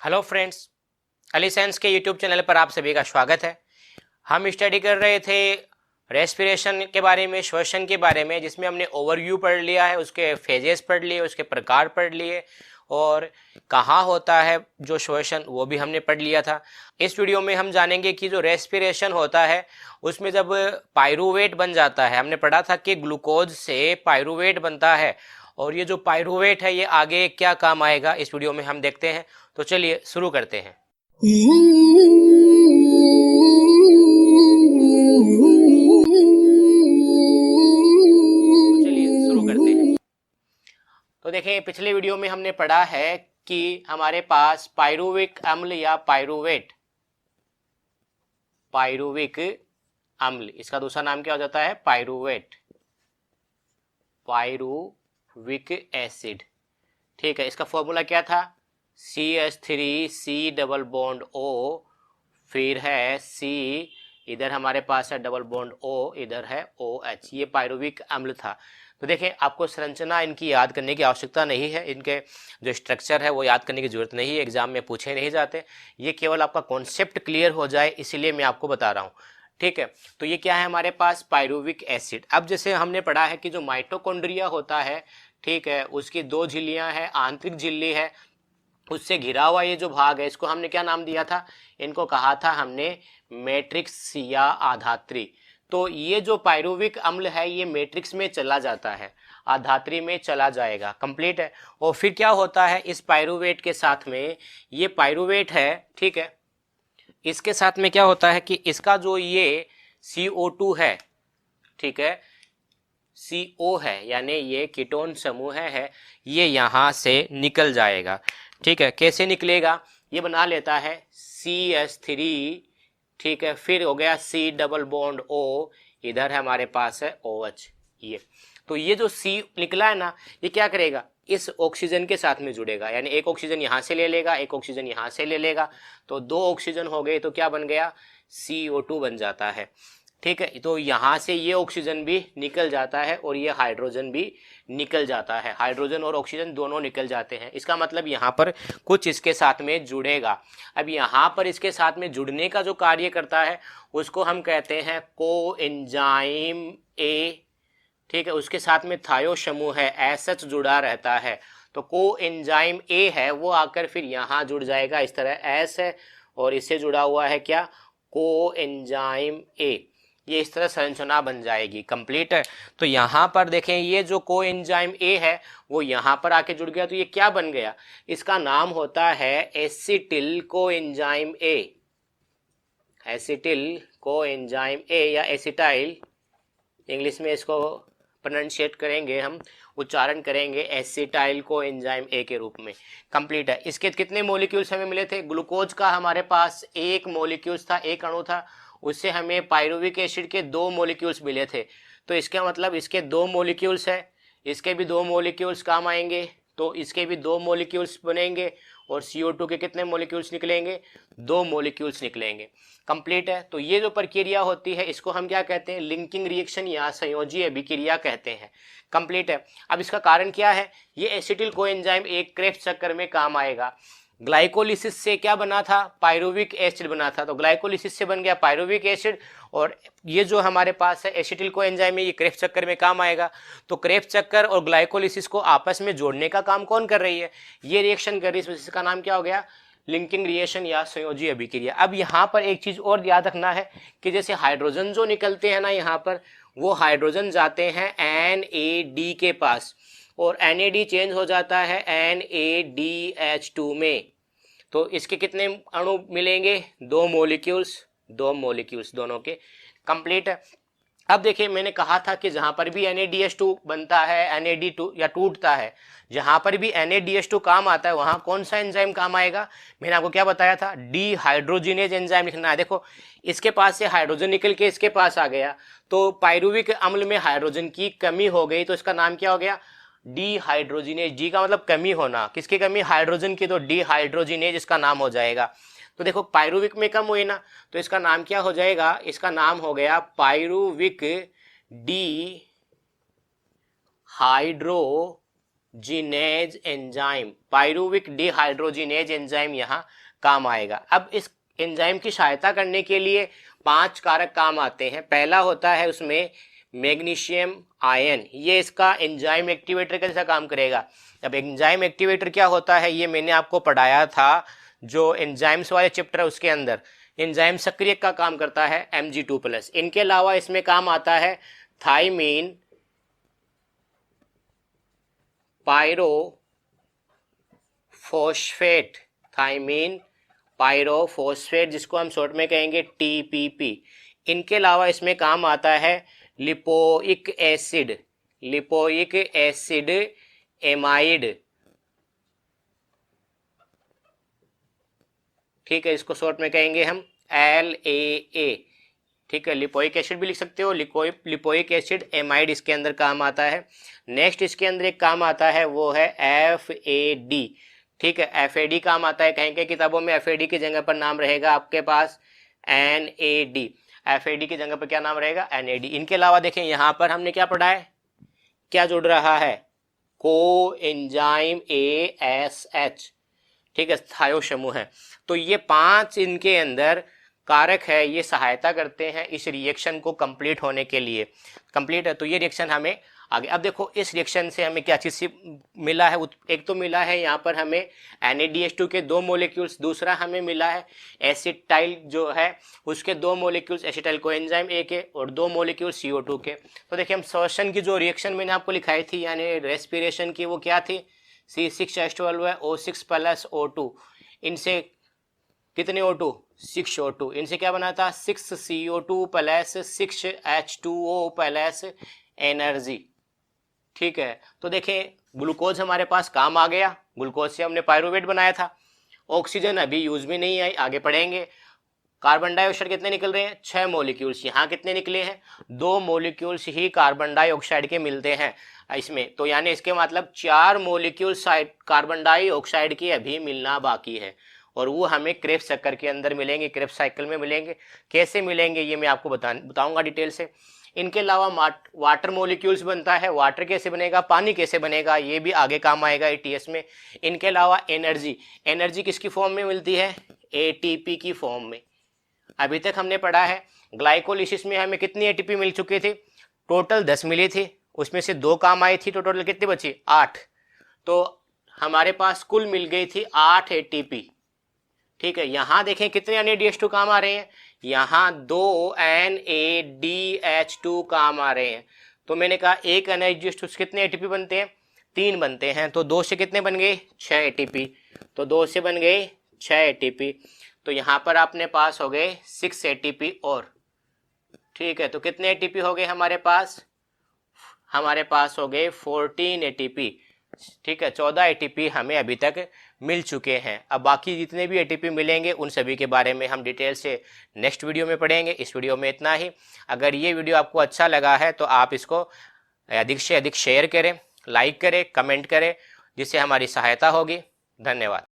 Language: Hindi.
हेलो फ्रेंड्स, अली साइंस के यूट्यूब चैनल पर आप सभी का स्वागत है। हम स्टडी कर रहे थे रेस्पिरेशन के बारे में, श्वसन के बारे में, जिसमें हमने ओवरव्यू पढ़ लिया है, उसके फेजेस पढ़ लिए, उसके प्रकार पढ़ लिए और कहाँ होता है जो श्वसन वो भी हमने पढ़ लिया था। इस वीडियो में हम जानेंगे कि जो रेस्पिरेशन होता है उसमें जब पायरुवेट बन जाता है, हमने पढ़ा था कि ग्लूकोज से पायरुवेट बनता है और ये जो पायरुवेट है ये आगे क्या काम आएगा इस वीडियो में हम देखते हैं। तो चलिए शुरू करते हैं। तो देखें, पिछले वीडियो में हमने पढ़ा है कि हमारे पास पायरुविक अम्ल या पायरुविक अम्ल, इसका दूसरा नाम क्या हो जाता है? Pyruvate, pyruvic acid. ठीक है, इसका फॉर्मूला क्या था? CH3 डबल बॉन्ड O, फिर है C, इधर हमारे पास है डबल बॉन्ड O, इधर है OH। ये पायरुविक अम्ल था। तो देखें, आपको संरचना इनकी याद करने की आवश्यकता नहीं है, इनके जो स्ट्रक्चर है वो याद करने की जरूरत नहीं है, एग्जाम में पूछे नहीं जाते। ये केवल आपका कॉन्सेप्ट क्लियर हो जाए इसीलिए मैं आपको बता रहा हूँ। ठीक है, तो ये क्या है हमारे पास? Pyruvic acid. अब जैसे हमने पढ़ा है कि जो माइटोकॉन्ड्रिया होता है, ठीक है, उसकी दो झिल्लियां हैं, आंतरिक झिल्ली है, उससे घिरा हुआ ये जो भाग है इसको हमने क्या नाम दिया था? इनको कहा था हमने मैट्रिक्स या आधात्री। तो ये जो पायरुविक अम्ल है ये मैट्रिक्स में चला जाता है, आधात्री में चला जाएगा। कंप्लीट है। और फिर क्या होता है इस पायरुवेट के साथ में? ये पायरुवेट है, ठीक है, इसके साथ में क्या होता है कि इसका जो ये CO2 है, ठीक है, CO है, यानी ये कीटोन समूह है, ये यहाँ से निकल जाएगा। ठीक है, कैसे निकलेगा? ये बना लेता है CH3, ठीक है, फिर हो गया C डबल बॉन्ड O, इधर है हमारे पास है OH। ये तो ये जो C निकला है ना, ये क्या करेगा? इस ऑक्सीजन के साथ में जुड़ेगा, यानी एक ऑक्सीजन यहाँ से ले लेगा, एक ऑक्सीजन यहाँ से ले लेगा, तो दो ऑक्सीजन हो गए, तो क्या बन गया? CO2 बन जाता है। ठीक है, तो यहाँ से ये ऑक्सीजन भी निकल जाता है और ये हाइड्रोजन भी निकल जाता है, हाइड्रोजन और ऑक्सीजन दोनों निकल जाते हैं। इसका मतलब यहाँ पर कुछ इसके साथ में जुड़ेगा। अब यहाँ पर इसके साथ में जुड़ने का जो कार्य करता है उसको हम कहते हैं कोएंजाइम A। ठीक है, उसके साथ में थायो समूह है, SH जुड़ा रहता है, तो कोएंजाइम A है वो आकर फिर यहाँ जुड़ जाएगा। इस तरह S है और इससे जुड़ा हुआ है क्या? Coenzyme A। ये इस तरह संरचना बन जाएगी। कंप्लीट है। तो यहाँ पर देखें, ये जो कोएंजाइम A है वो यहाँ पर आके जुड़ गया, तो ये क्या बन गया? इसका नाम होता है acetyl coenzyme A, acetyl coenzyme A या एसिटाइल, इंग्लिश में इसको प्रोनाउंशिएट करेंगे, हम उच्चारण करेंगे एसिटाइल कोएंजाइम A के रूप में। कंप्लीट है। इसके कितने मॉलिक्यूल्स हमें मिले थे? ग्लूकोज का हमारे पास एक मॉलिक्यूल्स था, एक अणु था, उससे हमें पायरुविक एसिड के दो मॉलिक्यूल्स मिले थे। तो इसका मतलब इसके दो मॉलिक्यूल्स है, इसके भी दो मॉलिक्यूल्स काम आएंगे, तो इसके भी दो मॉलिक्यूल्स बनेंगे और CO2 के कितने मॉलिक्यूल्स निकलेंगे? दो मॉलिक्यूल्स निकलेंगे। कंप्लीट है। तो ये जो प्रक्रिया होती है इसको हम क्या कहते हैं? लिंकिंग रिएक्शन या संयोजी अभिक्रिया कहते हैं। कंप्लीट है। अब इसका कारण क्या है? ये एसिटिल कोएंजाइम एक क्रेब्स चक्कर में काम आएगा। ग्लाइकोलिसिस से क्या बना था? पायरुविक एसिड बना था, तो ग्लाइकोलिसिस से बन गया पायरुविक एसिड, और ये जो हमारे पास है एसिटिल कोएंजाइम है ये क्रेब्स चक्कर में काम आएगा। तो क्रेब्स चक्कर और ग्लाइकोलिसिस को आपस में जोड़ने का काम कौन कर रही है? ये रिएक्शन कर रही है, इसका नाम क्या हो गया? लिंकिंग रिएक्शन या संयोजी अभिक्रिया। अब यहाँ पर एक चीज और याद रखना है कि जैसे हाइड्रोजन जो निकलते हैं ना यहाँ पर, वो हाइड्रोजन जाते हैं NAD के पास और NAD चेंज हो जाता है NADH2 में। तो इसके कितने अणु मिलेंगे? दो मॉलिक्यूल्स दोनों के। कंप्लीट है। अब देखिए, मैंने कहा था कि जहां पर भी NADH2 बनता है, NAD2 या टूटता है, जहां पर भी NADH2 काम आता है वहां कौन सा एंजाइम काम आएगा? मैंने आपको क्या बताया था? डिहाइड्रोजिनेज एंजाइम लिखना है। देखो, इसके पास से हाइड्रोजन निकल के इसके पास आ गया, तो पायरुविक अम्ल में हाइड्रोजन की कमी हो गई, तो इसका नाम क्या हो गया? डिहाइड्रोजिनेज। डी का मतलब कमी होना, किसकी कमी? हाइड्रोजन की, तो डिहाइड्रोजिनेज इसका नाम हो जाएगा। तो देखो, पायरुविक में कम हुई ना, तो इसका नाम क्या हो जाएगा? इसका नाम हो गया pyruvic dehydrogenase. Dehydrogenase enzyme, pyruvic dehydrogenase enzyme यहाँ काम आएगा। अब इस एंजाइम की सहायता करने के लिए 5 कारक काम आते हैं। पहला होता है उसमें मैग्नीशियम आयन, ये इसका एंजाइम एक्टिवेटर कैसा काम करेगा। अब एंजाइम एक्टिवेटर क्या होता है ये मैंने आपको पढ़ाया था, जो एंजाइम्स वाले चैप्टर है उसके अंदर। एंजाइम सक्रियक का काम करता है Mg2+। इनके अलावा इसमें काम आता है थाइमीन पायरोफॉस्फेट, थाइमीन पायरोफॉस्फेट जिसको हम शॉर्ट में कहेंगे TPP। इनके अलावा इसमें काम आता है lipoic acid, lipoic acid amide, ठीक है, इसको शॉर्ट में कहेंगे हम LAA, ठीक है। लिपोइक एसिड भी लिख सकते हो, लिपोइक एसिड एमाइड इसके अंदर काम आता है। नेक्स्ट इसके अंदर एक काम आता है वो है FAD, ठीक है, FAD काम आता है। कहीं कहीं किताबों में FAD की जगह पर नाम रहेगा आपके पास NAD, FAD की जगह पर क्या नाम रहेगा NAD। इनके अलावा देखें यहाँ पर हमने क्या पढ़ा है, क्या जुड़ रहा है, को एंजाइम ASH, ठीक है, स्थायु समूह है। तो ये 5 इनके अंदर कारक है, ये सहायता करते हैं इस रिएक्शन को कंप्लीट होने के लिए। कंप्लीट है तो ये रिएक्शन हमें आगे, अब देखो इस रिएक्शन से हमें क्या चीज़ मिला है। एक तो मिला है यहाँ पर हमें NADH2 के 2 मोलिक्यूल्स, दूसरा हमें मिला है एसिटाइल जो है उसके 2 मोलिक्यूल्स एसिटाइल कोएंजाइम A के और 2 मोलिक्यूल CO2 के। तो देखिए हम श्वसन की जो रिएक्शन मैंने आपको लिखाई थी यानी रेस्पिरेशन की, वो क्या थी, C6H12 है, O6 + O2, इनसे कितने O2, 6 O2, इनसे क्या बना था 6 CO2 + 6 H2O + एनर्जी, ठीक है। तो देखें ग्लूकोज हमारे पास काम आ गया, ग्लूकोज से हमने पायरुवेट बनाया था। ऑक्सीजन अभी यूज में नहीं आई, आगे पढ़ेंगे। कार्बन डाइऑक्साइड कितने निकल रहे हैं, 6 मोलिक्यूल्स, यहाँ कितने निकले हैं, 2 मोलिक्यूल्स ही कार्बन डाइऑक्साइड के मिलते हैं इसमें। तो यानी इसके मतलब 4 मोलिक्यूल्स कार्बन डाइऑक्साइड के अभी मिलना बाकी है और वो हमें क्रेब्स चक्कर के अंदर मिलेंगे, क्रेब्स साइकिल में मिलेंगे। कैसे मिलेंगे ये मैं आपको बताऊंगा डिटेल से। इनके अलावा वाटर मोलिक्यूल्स बनता है, वाटर कैसे बनेगा, पानी कैसे बनेगा, ये भी आगे काम आएगा ATS में। इनके अलावा एनर्जी, एनर्जी किसकी फॉर्म में मिलती है, ATP की फॉर्म में। अभी तक हमने पढ़ा है ग्लाइकोलिसिस में हमें कितनी ATP मिल चुकी थी, टोटल 10 मिली थी, उसमें से 2 काम आई थी, तो टोटल कितनी बची, 8। तो हमारे पास कुल मिल गई थी 8 ATP, ठीक है। यहाँ देखें कितने NADH2 काम आ रहे हैं, यहाँ 2 NADH2 काम आ रहे हैं। तो मैंने कहा एक NADH2 कितने ATP बनते हैं, 3 बनते हैं। तो 2 से कितने बन गए, 6 ATP, तो 2 से बन गए 6 ATP। तो यहाँ पर अपने पास हो गए 6 ATP और, ठीक है। तो कितने ATP हो गए हमारे पास, हमारे पास हो गए 14 ATP, ठीक है। 14 ATP हमें अभी तक मिल चुके हैं। अब बाकी जितने भी ATP मिलेंगे उन सभी के बारे में हम डिटेल से नेक्स्ट वीडियो में पढ़ेंगे। इस वीडियो में इतना ही। अगर ये वीडियो आपको अच्छा लगा है तो आप इसको अधिक से अधिक शेयर करें, लाइक करें, कमेंट करें, जिससे हमारी सहायता होगी। धन्यवाद।